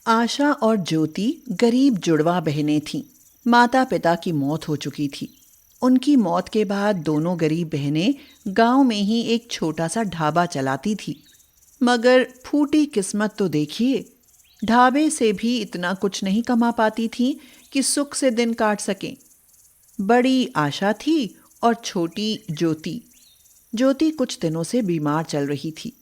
आशा और ज्योति गरीब जुड़वा बहनें थीं। माता पिता की मौत हो चुकी थी। उनकी मौत के बाद दोनों गरीब बहनें गांव में ही एक छोटा सा ढाबा चलाती थी। मगर फूटी किस्मत तो देखिए, ढाबे से भी इतना कुछ नहीं कमा पाती थीं कि सुख से दिन काट सकें। बड़ी आशा थी और छोटी ज्योति। ज्योति कुछ दिनों से बीमार चल रही थी।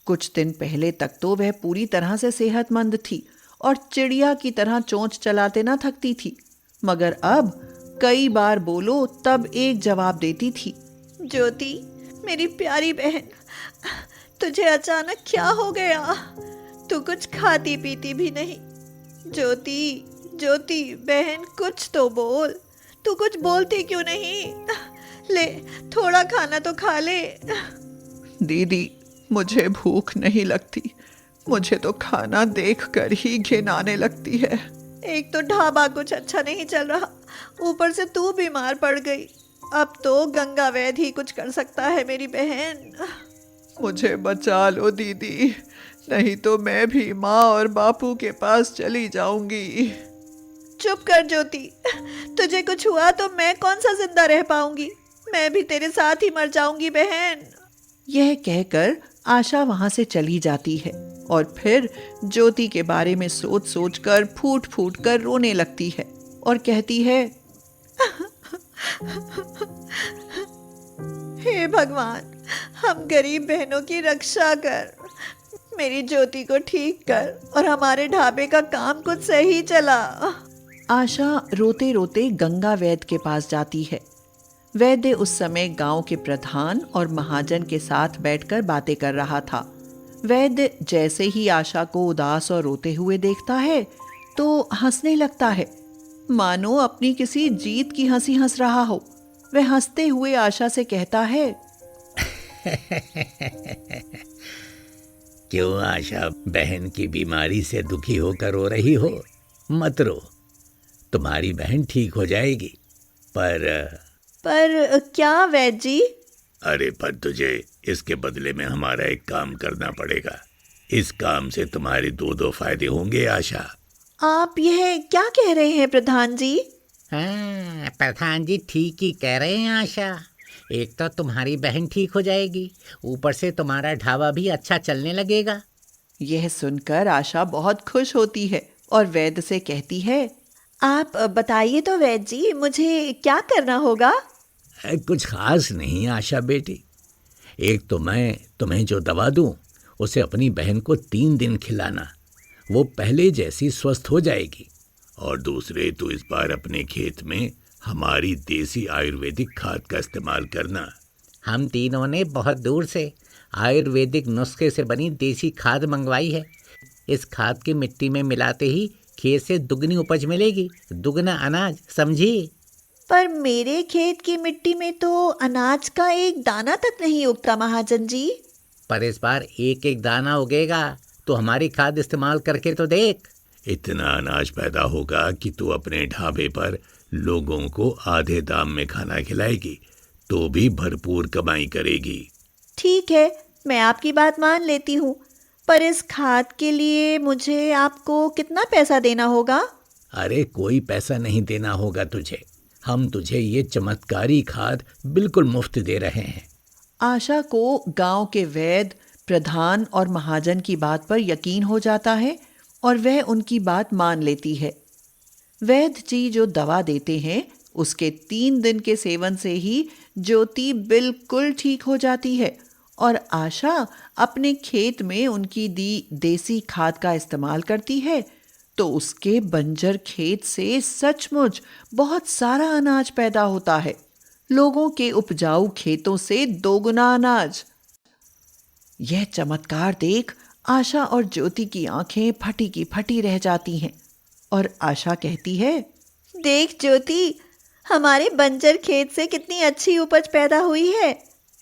कुछ दिन पहले तक तो वह पूरी तरह से सेहतमंद थी और चिड़िया की तरह चोंच चलाते न थकती थी। मगर अब कई बार बोलो तब एक जवाब देती थी। ज्योति, मेरी प्यारी बहन, तुझे अचानक क्या हो गया? तू कुछ खाती पीती भी नहीं। ज्योति, ज्योति बहन, कुछ तो बोल। तू कुछ बोलती क्यों नहीं? ले, थोड़ा खाना तो खा ले। दीदी, मुझे भूख नहीं लगती। मुझे तो खाना देखकर ही घिन आने लगती है। एक तो ढाबा कुछ अच्छा नहीं चल रहा, ऊपर से तू बीमार पड़ गई। अब तो गंगा वैद्य ही कुछ कर सकता है मेरी बहन। मुझे बचा लो दीदी, नहीं तो मैं भी माँ और बापू के पास चली जाऊंगी। चुप कर ज्योति, तुझे कुछ हुआ तो मैं कौन सा जिंदा रह पाऊंगी? मैं भी तेरे साथ ही मर जाऊंगी बहन। यह कहकर आशा वहां से चली जाती है और फिर ज्योति के बारे में सोच सोच कर फूट फूट कर रोने लगती है और कहती है, हे भगवान, हम गरीब बहनों की रक्षा कर। मेरी ज्योति को ठीक कर और हमारे ढाबे का काम कुछ सही चला। आशा रोते रोते गंगा वैद्य के पास जाती है। वैद्य उस समय गांव के प्रधान और महाजन के साथ बैठकर बातें कर रहा था। वैद्य जैसे ही आशा को उदास और रोते हुए देखता है तो हंसने लगता है, मानो अपनी किसी जीत की हंसी हंस रहा हो। वह हंसते हुए आशा से कहता है, क्यों आशा, बहन की बीमारी से दुखी होकर रो रही हो? मत रो, तुम्हारी बहन ठीक हो जाएगी। पर क्या वैद्य जी? अरे पर तुझे इसके बदले में हमारा एक काम करना पड़ेगा। इस काम से तुम्हारे दो फायदे होंगे आशा। आप यह क्या कह रहे हैं प्रधान जी? हाँ, प्रधान जी ठीक ही कह रहे हैं आशा। एक तो तुम्हारी बहन ठीक हो जाएगी, ऊपर से तुम्हारा ढाबा भी अच्छा चलने लगेगा। यह सुनकर आशा बहुत खुश होती है और वैद्य से कहती है, आप बताइए तो वैद्य जी, मुझे क्या करना होगा? कुछ खास नहीं आशा बेटी। एक तो मैं तुम्हें जो दवा दूं उसे अपनी बहन को 3 दिन खिलाना, वो पहले जैसी स्वस्थ हो जाएगी। और दूसरे तो इस बार अपने खेत में हमारी देसी आयुर्वेदिक खाद का इस्तेमाल करना। हम तीनों ने बहुत दूर से आयुर्वेदिक नुस्खे से बनी देसी खाद मंगवाई है। इस खाद की मिट्टी में मिलाते ही खेत से दुगनी उपज मिलेगी, दुगना अनाज, समझी? पर मेरे खेत की मिट्टी में तो अनाज का एक दाना तक नहीं उगता महाजन जी। पर इस बार एक एक दाना उगेगा, तो हमारी खाद इस्तेमाल करके तो देख। इतना अनाज पैदा होगा कि तू अपने ढाबे पर लोगों को आधे दाम में खाना खिलाएगी, तो भी भरपूर कमाई करेगी। ठीक है, मैं आपकी बात मान लेती हूँ, पर इस खाद के लिए मुझे आपको कितना पैसा देना होगा? अरे कोई पैसा नहीं देना होगा तुझे, हम तुझे ये चमत्कारी खाद बिल्कुल मुफ्त दे रहे हैं। आशा को गांव के वैद्य, प्रधान और महाजन की बात पर यकीन हो जाता है और वह उनकी बात मान लेती है। वैद्य जी जो दवा देते हैं उसके 3 दिन के सेवन से ही ज्योति बिल्कुल ठीक हो जाती है और आशा अपने खेत में उनकी दी देसी खाद का इस्तेमाल करती है तो उसके बंजर खेत से सचमुच बहुत सारा अनाज पैदा होता है, लोगों के उपजाऊ खेतों से 2 गुना अनाज। यह चमत्कार देख आशा और ज्योति की आंखें फटी की फटी रह जाती हैं और आशा कहती है, देख ज्योति, हमारे बंजर खेत से कितनी अच्छी उपज पैदा हुई है।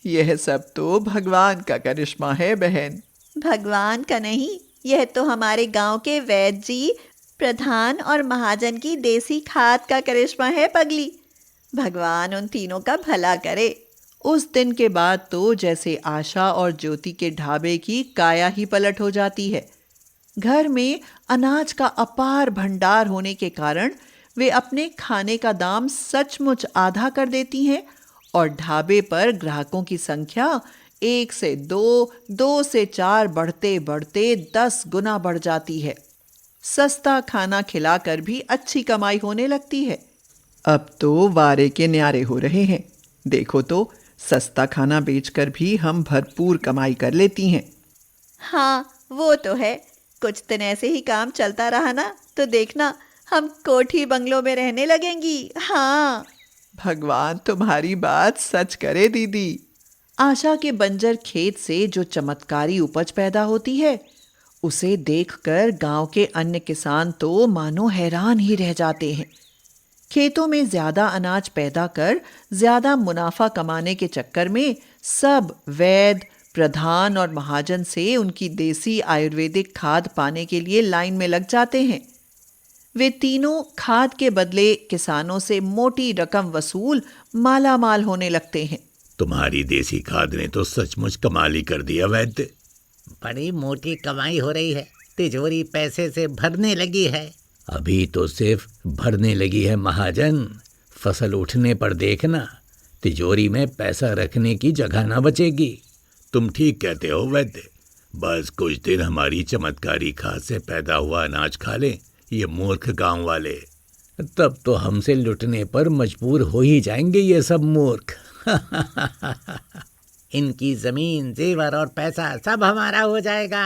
यह सब तो भगवान का करिश्मा है बहन। भगवान का नहीं, यह तो हमारे गांव के वैद्य जी, प्रधान और महाजन की देसी खाद का करिश्मा है पगली। भगवान उन तीनों का भला करे। उस दिन के बाद तो जैसे आशा और ज्योति के ढाबे की काया ही पलट हो जाती है। घर में अनाज का अपार भंडार होने के कारण वे अपने खाने का दाम सचमुच आधा कर देती हैं और ढाबे पर ग्राहकों की संख्या 1 से 2, 2 से 4 बढ़ते बढ़ते 10 गुना बढ़ जाती है। सस्ता खाना खिलाकर भी अच्छी कमाई होने लगती है। अब तो वारे के न्यारे हो रहे हैं। देखो तो, सस्ता खाना बेचकर भी हम भरपूर कमाई कर लेती हैं। हाँ, वो तो है। कुछ दिन ऐसे ही काम चलता रहा ना तो देखना हम कोठी बंगलों में रहने लगेंगी। हाँ, भगवान तुम्हारी बात सच करे दीदी। आशा के बंजर खेत से जो चमत्कारी उपज पैदा होती है, उसे देखकर गांव के अन्य किसान तो मानो हैरान ही रह जाते हैं। खेतों में ज्यादा अनाज पैदा कर ज्यादा मुनाफा कमाने के चक्कर में सब वैद्य, प्रधान और महाजन से उनकी देसी आयुर्वेदिक खाद पाने के लिए लाइन में लग जाते हैं। वे तीनों खाद के बदले किसानों से मोटी रकम वसूल माला माल होने लगते हैं। तुम्हारी देसी खाद ने तो सचमुच कमाल ही कर दिया वैद्य। बड़ी मोटी कमाई हो रही है, तिजोरी पैसे से भरने लगी है। अभी तो सिर्फ भरने लगी है महाजन, फसल उठने पर देखना तिजोरी में पैसा रखने की जगह ना बचेगी। तुम ठीक कहते हो वैद्य। बस कुछ दिन हमारी चमत्कारी खाद से पैदा हुआ अनाज खा लें ये मूर्ख गांव वाले, तब तो हमसे लुटने पर मजबूर हो ही जाएंगे ये सब मूर्ख। इनकी जमीन, जेवर और पैसा सब हमारा हो जाएगा।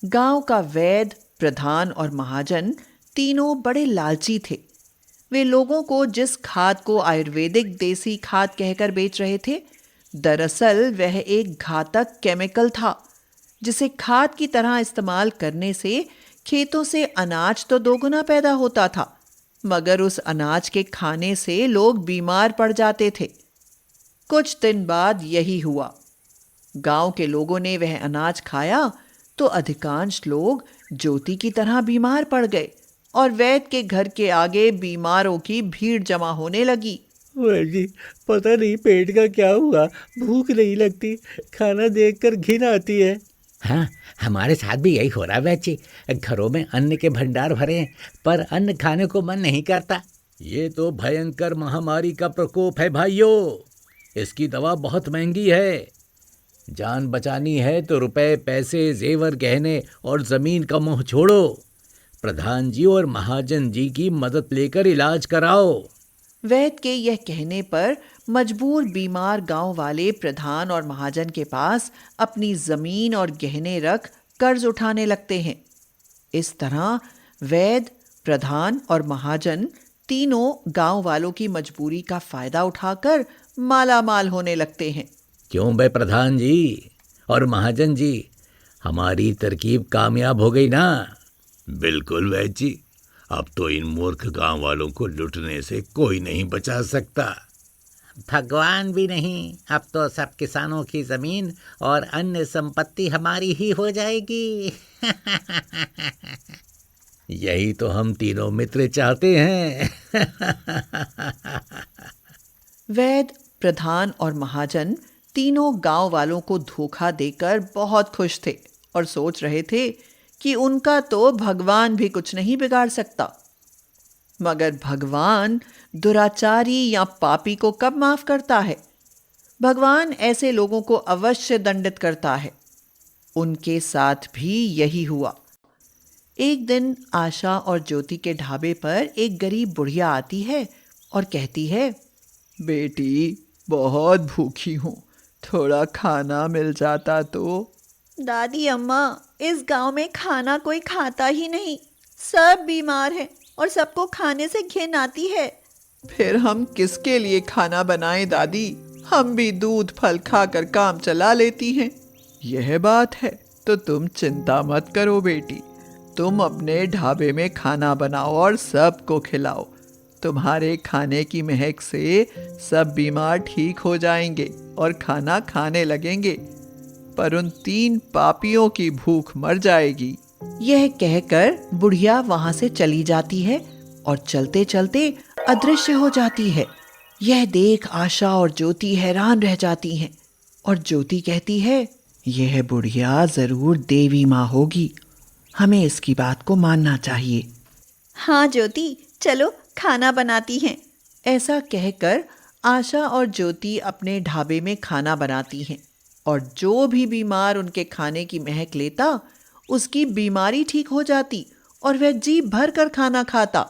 गांव का वैद्य, प्रधान और महाजन तीनों बड़े लालची थे। वे लोगों को जिस खाद को आयुर्वेदिक देसी खाद कहकर बेच रहे थे, दरअसल वह एक घातक केमिकल था, जिसे खाद की तरह इस्तेमाल करने से खेतों से अनाज तो दोगुना पैदा होता था, मगर उस अनाज के खाने से लोग बीमार पड़ जाते थे। कुछ दिन बाद यही हुआ। गांव के लोगों ने वह अनाज खाया तो अधिकांश लोग ज्योति की तरह बीमार पड़ गए और वैद्य के घर के आगे बीमारों की भीड़ जमा होने लगी। जी, पता नहीं पेट का क्या हुआ, भूख नहीं लगती, खाना देखकर घिन आती है। हाँ, हमारे साथ भी यही हो रहा है वैची। घरों में अन्न के भंडार भरे हैं पर अन्न खाने को मन नहीं करता। ये तो भयंकर महामारी का प्रकोप है भाइयों। इसकी दवा बहुत महंगी है। जान बचानी है तो रुपए, पैसे, जेवर, गहने और जमीन का मोह छोड़ो। प्रधान जी और महाजन जी की मदद लेकर इलाज कराओ। वैद्य के यह कहने पर मजबूर बीमार गांव वाले प्रधान और महाजन के पास अपनी जमीन और गहने रख कर्ज उठाने लगते हैं। इस तरह वैद्य, प्रधान और महाजन तीनों गांव वालों की मजबूरी का फायदा उठाकर माला माल होने लगते हैं। क्यों बे प्रधान जी और महाजन जी, हमारी तरकीब कामयाब हो गई ना? बिल्कुल वैद्य जी, अब तो इन मूर्ख गांव वालों को लुटने से कोई नहीं बचा सकता। भगवान भी नहीं, अब तो सब किसानों की जमीन और अन्य संपत्ति हमारी ही हो जाएगी। यही तो हम तीनों मित्र चाहते हैं। वैद्य, प्रधान और महाजन तीनों गांव वालों को धोखा देकर बहुत खुश थे और सोच रहे थे कि उनका तो भगवान भी कुछ नहीं बिगाड़ सकता। मगर भगवान दुराचारी या पापी को कब माफ करता है? भगवान ऐसे लोगों को अवश्य दंडित करता है। उनके साथ भी यही हुआ। एक दिन आशा और ज्योति के ढाबे पर एक गरीब बुढ़िया आती है और कहती है, बेटी बहुत भूखी हूँ, थोड़ा खाना मिल जाता तो। दादी अम्मा, इस गांव में खाना कोई खाता ही नहीं, सब बीमार हैं और सबको खाने से घिन आती है। फिर हम किसके लिए खाना बनाएं दादी? हम भी दूध फल खाकर काम चला लेती हैं। यह बात है तो तुम चिंता मत करो बेटी, तुम अपने ढाबे में खाना बनाओ और सबको खिलाओ। तुम्हारे खाने की महक से सब बीमार ठीक हो जाएंगे और खाना खाने लगेंगे, पर उन 3 पापियों की भूख मर जाएगी। यह कहकर बुढ़िया वहां से चली जाती है और चलते चलते अदृश्य हो जाती है। यह देख आशा और ज्योति हैरान रह जाती हैं और ज्योति कहती है, यह बुढ़िया जरूर देवी माँ होगी, हमें इसकी बात को मानना चाहिए। हाँ ज्योति, चलो खाना बनाती हैं। ऐसा कहकर आशा और ज्योति अपने ढाबे में खाना बनाती हैं और जो भी बीमार उनके खाने की महक लेता उसकी बीमारी ठीक हो जाती और वह जी भर कर खाना खाता।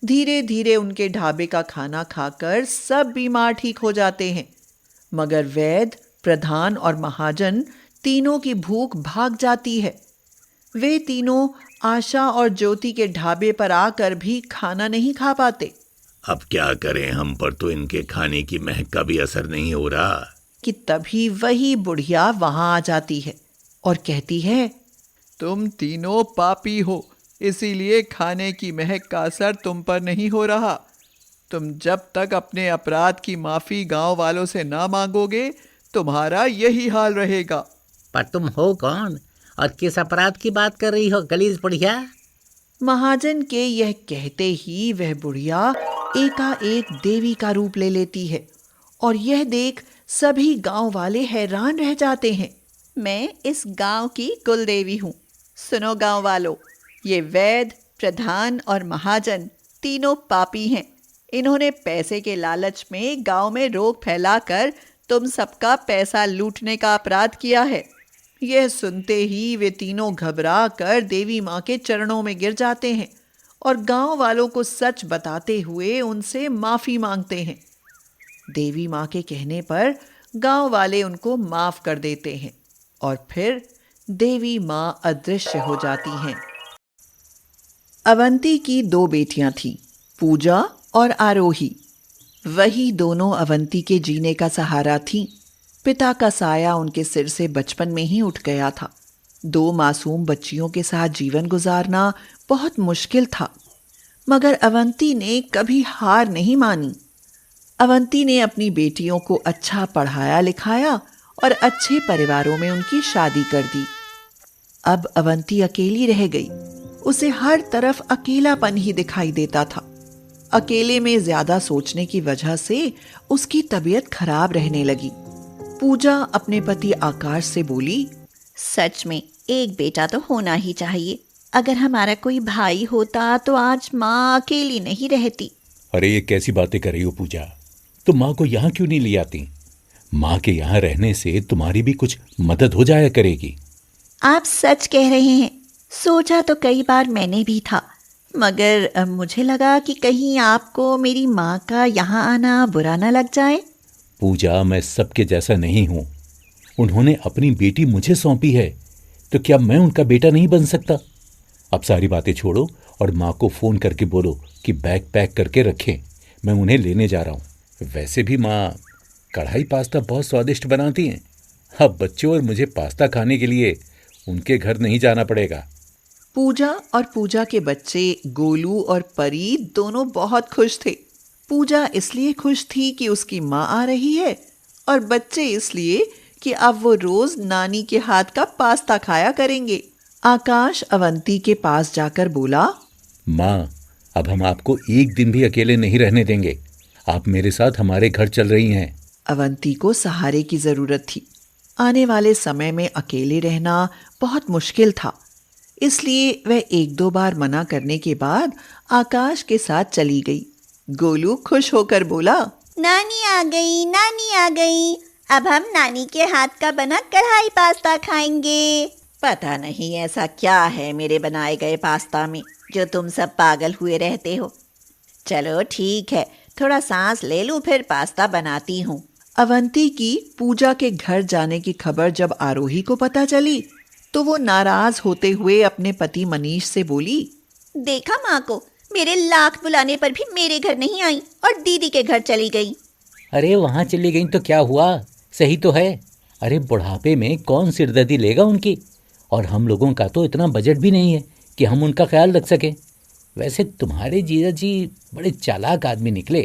धीरे धीरे उनके ढाबे का खाना खाकर सब बीमार ठीक हो जाते हैं, मगर वैद्य, प्रधान और महाजन तीनों की भूख भाग जाती है। वे तीनों आशा और ज्योति के ढाबे पर आकर भी खाना नहीं खा पाते। अब क्या करें, हम पर तो इनके खाने की महक का भी असर नहीं हो रहा। कि तभी वही बुढ़िया वहां आ जाती है और कहती है, तुम तीनों पापी हो, इसीलिए खाने की महक का असर तुम पर नहीं हो रहा। तुम जब तक अपने अपराध की माफी गांव वालों से ना मांगोगे, तुम्हारा यही हाल रहेगा। पर तुम हो कौन और किस अपराध की बात कर रही हो गलीज बुढ़िया? महाजन के यह कहते ही वह बुढ़िया एकाएक देवी का रूप ले लेती है और यह देख सभी गांव वाले हैरान रह जाते हैं। मैं इस गांव की कुल देवी हूँ। सुनो गांव वालों, ये वैद्य, प्रधान और महाजन तीनों पापी हैं। इन्होंने पैसे के लालच में गांव में रोग फैलाकर तुम सबका पैसा लूटने का अपराध किया है। यह सुनते ही वे तीनों घबरा कर देवी माँ के चरणों में गिर जाते हैं और गांव वालों को सच बताते हुए उनसे माफी मांगते हैं। देवी माँ के कहने पर गांव वाले उनको माफ कर देते हैं और फिर देवी माँ अदृश्य हो जाती हैं। अवंती की दो बेटियां थीं, पूजा और आरोही। वही दोनों अवंती के जीने का सहारा थीं। पिता का साया उनके सिर से बचपन में ही उठ गया था। दो मासूम बच्चियों के साथ जीवन गुजारना बहुत मुश्किल था, मगर अवंती ने कभी हार नहीं मानी। अवंती ने अपनी बेटियों को अच्छा पढ़ाया लिखाया और अच्छे परिवारों में उनकी शादी कर दी। अब अवंती अकेली रह गई। उसे हर तरफ अकेलापन ही दिखाई देता था। अकेले में ज्यादा सोचने की वजह से उसकी तबीयत खराब रहने लगी। पूजा अपने पति आकाश से बोली, सच में एक बेटा तो होना ही चाहिए। अगर हमारा कोई भाई होता तो आज माँ अकेली नहीं रहती। अरे ये कैसी बातें कर रही हो पूजा, तुम माँ को यहाँ क्यों नहीं ले आती? माँ के यहाँ रहने से तुम्हारी भी कुछ मदद हो जाया करेगी। आप सच कह रहे हैं। सोचा तो कई बार मैंने भी था, मगर मुझे लगा कि कहीं आपको मेरी माँ का यहाँ आना बुरा ना लग जाए। पूजा, मैं सबके जैसा नहीं हूँ। उन्होंने अपनी बेटी मुझे सौंपी है, तो क्या मैं उनका बेटा नहीं बन सकता? अब सारी बातें छोड़ो और माँ को फ़ोन करके बोलो कि बैग पैक करके रखें, मैं उन्हें लेने जा रहा हूँ। वैसे भी माँ कढ़ाई पास्ता बहुत स्वादिष्ट बनाती हैं। अब बच्चों और मुझे पास्ता खाने के लिए उनके घर नहीं जाना पड़ेगा। पूजा और पूजा के बच्चे गोलू और परी दोनों बहुत खुश थे। पूजा इसलिए खुश थी कि उसकी माँ आ रही है और बच्चे इसलिए कि अब वो रोज नानी के हाथ का पास्ता खाया करेंगे। आकाश अवंती के पास जाकर बोला, माँ, अब हम आपको एक दिन भी अकेले नहीं रहने देंगे। आप मेरे साथ हमारे घर चल रही हैं। अवंती को सहारे की जरूरत थी। आने वाले समय में अकेले रहना बहुत मुश्किल था, इसलिए वह एक दो बार मना करने के बाद आकाश के साथ चली गई। गोलू खुश होकर बोला, नानी आ गई, नानी आ गई। अब हम नानी के हाथ का बना कढ़ाई पास्ता खाएंगे। पता नहीं ऐसा क्या है मेरे बनाए गए पास्ता में जो तुम सब पागल हुए रहते हो। चलो ठीक है, थोड़ा सांस ले लूं, फिर पास्ता बनाती हूँ। अवंती की पूजा के घर जाने की खबर जब आरोही को पता चली तो वो नाराज होते हुए अपने पति मनीष से बोली, देखा माँ को, मेरे लाख बुलाने पर भी मेरे घर नहीं आई और दीदी के घर चली गई। अरे वहाँ चली गई तो क्या हुआ, सही तो है। अरे बुढ़ापे में कौन सिरदर्दी लेगा उनकी, और हम लोगों का तो इतना बजट भी नहीं है कि हम उनका ख्याल रख सकें। वैसे तुम्हारे जीजा जी बड़े चालाक आदमी निकले,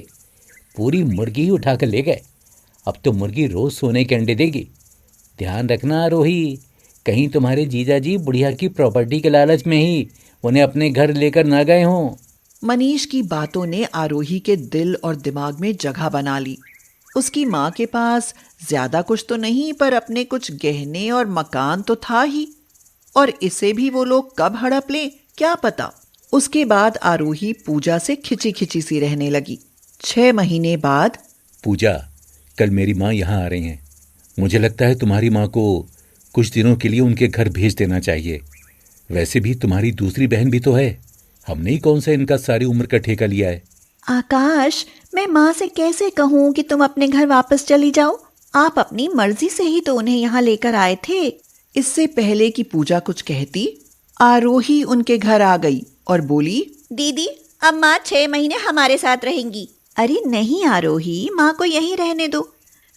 पूरी मुर्गी ही उठा कर ले गए। अब तो मुर्गी रोज सोने के अंडे देगी। ध्यान रखना आरोही, कहीं तुम्हारे जीजा जी बुढ़िया की प्रॉपर्टी के लालच में ही उन्हें अपने घर लेकर ना गए हों। मनीष की बातों ने आरोही के दिल और दिमाग में जगह बना ली। उसकी माँ के पास ज्यादा कुछ तो नहीं, पर अपने कुछ गहने और मकान तो था ही, और इसे भी वो लोग कब हड़प लें क्या पता। उसके बाद आरोही पूजा से खिंची खिंची सी रहने लगी। 6 महीने बाद। पूजा, कल मेरी माँ यहाँ आ रही हैं। मुझे लगता है तुम्हारी माँ को कुछ दिनों के लिए उनके घर भेज देना चाहिए। वैसे भी तुम्हारी दूसरी बहन भी तो है, हमने ही कौन सा इनका सारी उम्र का ठेका लिया है। आकाश, मैं माँ से कैसे कहूँ कि तुम अपने घर वापस चली जाओ? आप अपनी मर्जी से ही तो उन्हें यहाँ लेकर आए थे। इससे पहले कि पूजा कुछ कहती, आरोही उनके घर आ गई और बोली, दीदी, अब माँ 6 महीने हमारे साथ रहेंगी। अरे नहीं आरोही, माँ को यहीं रहने दो।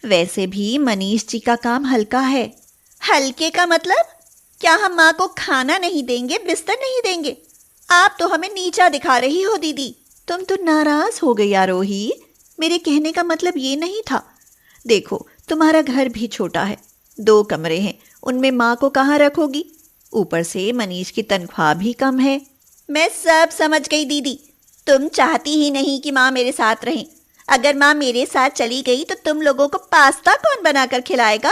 वैसे भी मनीष जी का काम हल्का है। हल्के का मतलब? क्या हम माँ को खाना नहीं देंगे, बिस्तर नहीं देंगे? आप तो हमें नीचा दिखा रही हो दीदी। तुम तो नाराज हो गई आरोही। मेरे कहने का मतलब ये नहीं था। देखो, तुम्हारा घर भी छोटा है, 2 कमरे हैं, उनमें माँ को कहाँ रखोगी? ऊपर से मनीष की तनख्वाह भी कम है। मैं सब समझ गई दीदी, तुम चाहती ही नहीं कि माँ मेरे साथ रहें। अगर माँ मेरे साथ चली गई तो तुम लोगों को पास्ता कौन बनाकर खिलाएगा?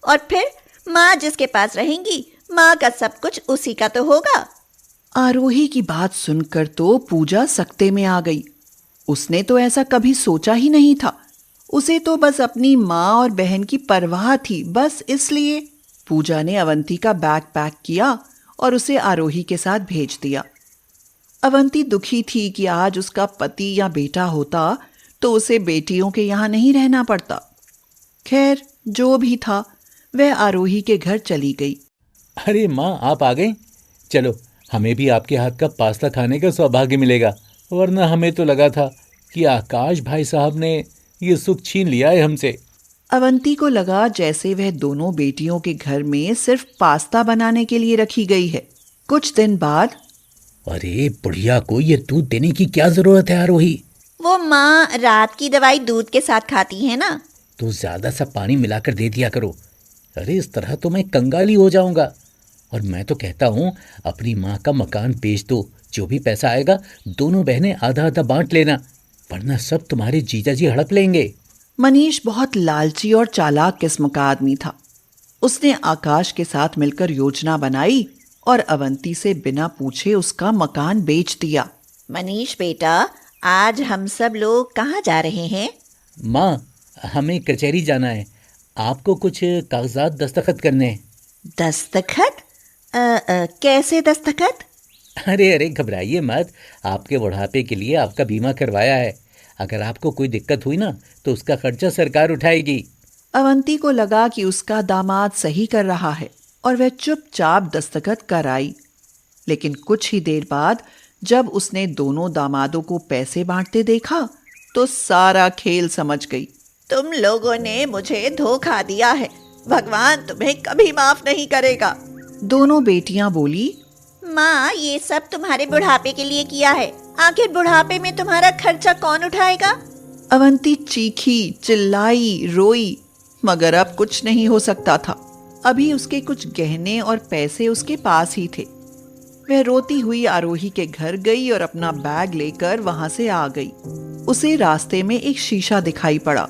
और फिर माँ जिसके पास रहेंगी, माँ का सब कुछ उसी का तो होगा। आरोही की बात सुनकर तो पूजा सकते में आ गई। उसने तो ऐसा कभी सोचा ही नहीं था। उसे तो बस अपनी माँ और बहन की परवाह थी, बस इसलिए। पूजा ने अवंती का बैग पैक किया और उसे आरोही के साथ भेज दिया। अवंती दुखी थी कि आज उसका पति या बेटा होता तो उसे बेटियों के यहाँ नहीं रहना पड़ता। खैर, जो भी था, वह आरोही के घर चली गई। अरे माँ, आप आ गए? चलो, हमें भी आपके हाथ का पास्ता खाने का सौभाग्य मिलेगा, वरना हमें तो लगा था कि आकाश भाई साहब ने ये सुख छीन लिया है हमसे। अवंती को लगा जैसे वह दोनों बेटियों के घर में सिर्फ पास्ता बनाने के लिए रखी गई है। कुछ दिन बाद, अरे बुढ़िया को ये दूध देने की क्या जरूरत है आरोही? वो माँ रात की दवाई दूध के साथ खाती है ना। तो ज्यादा सा पानी मिलाकर दे दिया करो। अरे इस तरह तो मैं कंगाली हो जाऊंगा। और मैं तो कहता हूँ अपनी माँ का मकान बेच दो, जो भी पैसा आएगा दोनों बहनें आधा आधा बांट लेना, वरना सब तुम्हारे जीजा जी हड़प लेंगे। मनीष बहुत लालची और चालाक किस्म का आदमी था। उसने आकाश के साथ मिलकर योजना बनाई और अवंती से बिना पूछे उसका मकान बेच दिया। मनीष बेटा, आज हम सब लोग कहाँ जा रहे हैं? माँ, हमें कचहरी जाना है, आपको कुछ कागजात दस्तखत करने हैं। दस्तखत? कैसे दस्तखत? अरे घबराइए मत, आपके बुढ़ापे के लिए आपका बीमा करवाया है। अगर आपको कोई दिक्कत हुई ना तो उसका खर्चा सरकार उठाएगी। अवंती को लगा कि उसका दामाद सही कर रहा है और वह चुपचाप दस्तखत कर आई। लेकिन कुछ ही देर बाद जब उसने दोनों दामादों को पैसे बांटते देखा तो सारा खेल समझ गई। तुम लोगों ने मुझे धोखा दिया है, भगवान तुम्हें कभी माफ नहीं करेगा। दोनों बेटियां बोली, माँ, ये सब तुम्हारे बुढ़ापे के लिए किया है। आखिर बुढ़ापे में तुम्हारा खर्चा कौन उठाएगा? अवंती चीखी, चिल्लाई, रोई, मगर अब कुछ नहीं हो सकता था। अभी उसके कुछ गहने और पैसे उसके पास ही थे। वह रोती हुई आरोही के घर गई और अपना बैग लेकर वहां से आ गई। उसे रास्ते में एक शीशा दिखाई पड़ा।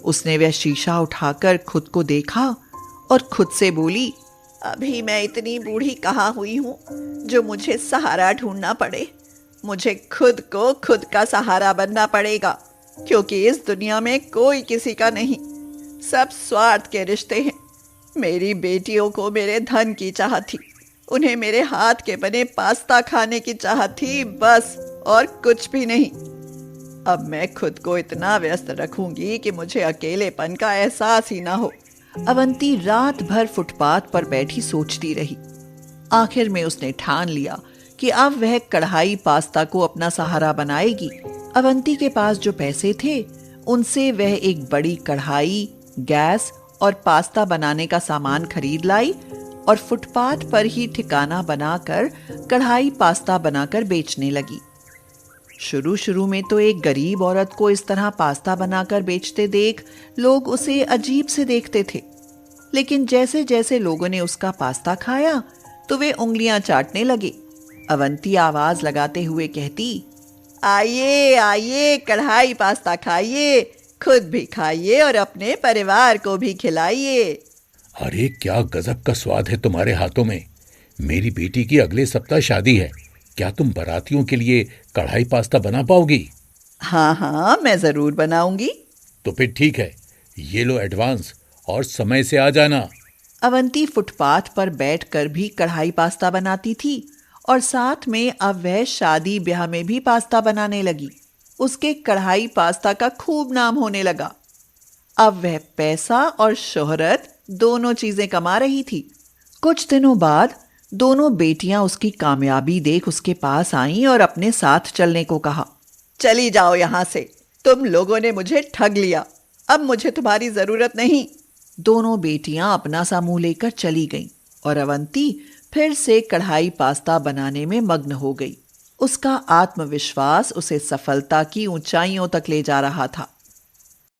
उसने वह शीशा उठाकर खुद को देखा और खुद से बोली, अभी मैं इतनी बूढ़ी कहाँ हुई हूँ जो मुझे सहारा ढूंढना पड़े। मुझे खुद को खुद का सहारा बनना पड़ेगा, क्योंकि इस दुनिया में कोई किसी का नहीं, सब स्वार्थ के रिश्ते हैं। मेरी बेटियों को मेरे धन की चाह थी, उन्हें मेरे हाथ के बने पास्ता खाने की चाह थी, बस, और कुछ भी नहीं। अब मैं खुद को इतना व्यस्त रखूंगी कि मुझे अकेलेपन का एहसास ही ना हो। अवंती रात भर फुटपाथ पर बैठी सोचती रही। आखिर में उसने ठान लिया कि अब वह कढ़ाई पास्ता को अपना सहारा बनाएगी। अवंती के पास जो पैसे थे उनसे वह एक बड़ी कढ़ाई, गैस और पास्ता बनाने का सामान खरीद लाई और फुटपाथ पर ही ठिकाना बनाकर कढ़ाई पास्ता बनाकर बेचने लगी। शुरू शुरू में तो एक गरीब औरत को इस तरह पास्ता बनाकर बेचते देख लोग उसे अजीब से देखते थे। लेकिन जैसे जैसे लोगों ने उसका पास्ता खाया तो वे उंगलियां चाटने लगे। अवंती आवाज लगाते हुए कहती, आइए आइए, कढ़ाई पास्ता खाइए, खुद भी खाइए और अपने परिवार को भी खिलाइए। अरे क्या गजब का स्वाद है तुम्हारे हाथों में। मेरी बेटी की अगले सप्ताह शादी है, क्या तुम बारातियों के लिए कढ़ाई पास्ता बना पाओगी? हाँ हाँ, मैं जरूर बनाऊंगी। तो फिर ठीक है, ये लो एडवांस और समय से आ जाना। अवंती फुटपाथ पर बैठकर भी कढ़ाई पास्ता बनाती थी और साथ में अब वह शादी ब्याह में भी पास्ता बनाने लगी। उसके कढ़ाई पास्ता का खूब नाम होने लगा। अब वह पैसा और शोहरत दोनों चीजें कमा रही थी। कुछ दिनों बाद दोनों बेटियां उसकी कामयाबी देख उसके पास आईं और अपने साथ चलने को कहा। चली जाओ यहाँ से, तुम लोगों ने मुझे ठग लिया, अब मुझे तुम्हारी जरूरत नहीं। दोनों बेटियां अपना सा मुंह लेकर चली गईं और अवंती फिर से कढ़ाई पास्ता बनाने में मग्न हो गई। उसका आत्मविश्वास उसे सफलता की ऊंचाइयों तक ले जा रहा था।